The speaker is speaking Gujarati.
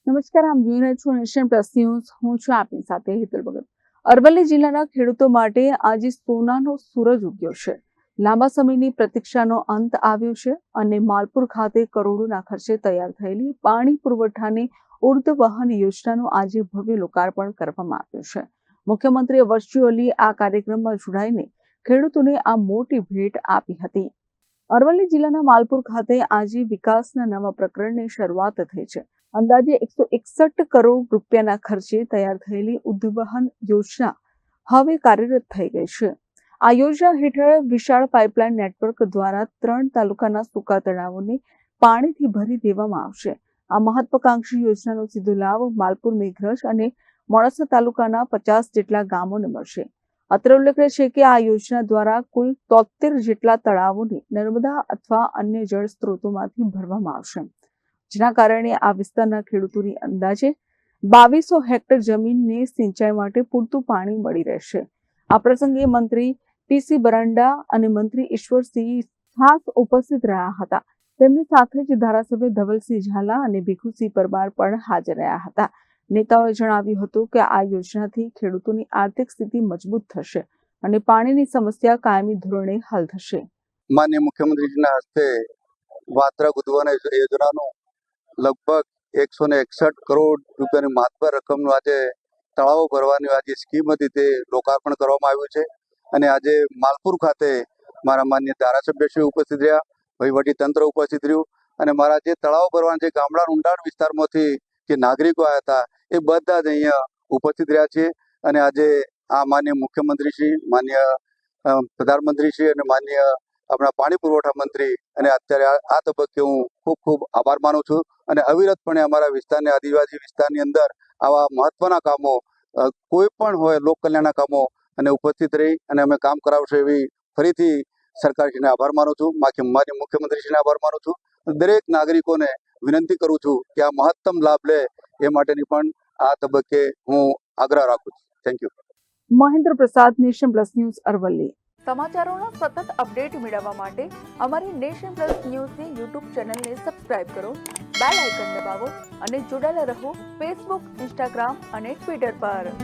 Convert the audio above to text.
નમસ્કાર, આપ જોઈ રહ્યા છો નેશન પ્લસ ન્યૂઝ. હું છું આપની સાથે હેતલ ભગત. અરવલ્લી જિલ્લાના ખેડૂતો માટે આજે સોનાનો સૂરજ ઉગ્યો છે. લાંબા સમયની પ્રતીક્ષાનો અંત આવ્યો છે અને માલપુર ખાતે કરોડોના ખર્ચે તૈયાર થયેલી પાણી પુરવઠાની ઉર્ધ્વવહન યોજનાનું આજે ભવ્ય લોકાર્પણ કરવામાં આવ્યું છે. મુખ્યમંત્રીએ વર્ચ્યુઅલી આ કાર્યક્રમમાં જોડાઈને ખેડૂતોને આ મોટી ભેટ આપી હતી. અરવલ્લી જિલ્લાના માલપુર ખાતે આજે વિકાસના નવા પ્રકરણની શરૂઆત થઈ છે. અંદાજે 161 કરોડ રૂપિયાના ખર્ચે તૈયાર થયેલી ઉદ્વહન યોજના હવે કાર્યરત થઈ ગઈ છે. આ યોજના હેઠળ વિશાળ પાઇપલાઇન નેટવર્ક દ્વારા 3 તાલુકાના સૂકા તળાવોને પાણીથી ભરી દેવામાં આવશે. આ મહત્વાકાંક્ષી યોજનાનો સીધો લાભ માલપુર, મેઘરજ અને મોડાસા તાલુકાના 50 જેટલા ગામોને મળશે. અત્રે ઉલ્લેખનીય છે કે આ યોજના દ્વારા કુલ 73 જેટલા તળાવોને નર્મદા અથવા અન્ય જળ સ્ત્રોતોમાંથી ભરવામાં આવશે, જેના કારણે આ વિસ્તારના ખેડૂતોની અંદાજે 2200 હેક્ટર જમીનને સિંચાઈ માટે પૂરતું પાણી મળી રહેશે. આ પ્રસંગે મંત્રી પીસી બરાંડા અને મંત્રી ઈશ્વરસિંહ ખાસ ઉપસ્થિત રહ્યા હતા. તેમની સાથે જ ધારાસભ્ય ધવલસિંહ ઝાલા અને ભીખુસિંહ પરમાર પણ હાજર રહ્યા હતા. નેતાઓએ જણાવ્યું હતું કે આ યોજનાથી ખેડૂતોની આર્થિક સ્થિતિ મજબૂત થશે અને પાણીની સમસ્યા કાયમી ધોરણે હલ થશે. માનનીય મુખ્યમંત્રીજીના હસ્તે વાત્રક ઉદ્વહન યોજનાનું લગભગ 161 કરોડ રૂપિયાની માતબર રકમનું આજે તળાવો ભરવાની આજે સ્કીમ હતી તે લોકાર્પણ કરવામાં આવ્યું છે. અને આજે માલપુર ખાતે મારા માન્ય ધારાસભ્યશ્રી ઉપસ્થિત રહ્યા, વહીવટી તંત્ર ઉપસ્થિત રહ્યું અને મારા જે તળાવો ભરવાના જે ગામડા ઊંડાણ વિસ્તારમાંથી જે નાગરિકો આવ્યા હતા એ બધા જ અહીંયા ઉપસ્થિત રહ્યા છે. અને આજે આ માન્ય મુખ્યમંત્રીશ્રી, માન્ય પ્રધાનમંત્રીશ્રી અને માન્ય આપણા પાણી પુરવઠા મંત્રી અને અત્યારે આ તબક્કે હું ખૂબ ખૂબ આભાર માનું છું. અને અવિરતપણે અમારા વિસ્તારની આદિવાસી વિસ્તારની અંદર આવા મહત્વના કામો કોઈ પણ હોય લોક કલ્યાણના કામો અને ઉપસ્થિત રહી અને અમે કામ કરાવશો એવી ફરીથી સરકારશ્રીને આભાર માનું છું. માન્ય મુખ્યમંત્રીશ્રીને આભાર માનું છું. દરેક નાગરિકોને વિનંતી કરું છું કે આ મહત્તમ લાભ લે એ માટેની પણ આ તબક્કે હું આગ્રહ રાખું છું. Thank you. Mahendra Prasad, nation plus news, Aravalli. સમાચારોના સતત અપડેટ મેળવવા માટે અમારી નેશન પ્લસ ન્યૂઝની યુટ્યુબ ચેનલને સબસ્ક્રાઇબ કરો, બેલ આઇકન દબાવો અને જોડાયેલા રહો ફેસબુક, ઇન્સ્ટાગ્રામ અને ટ્વિટર પર.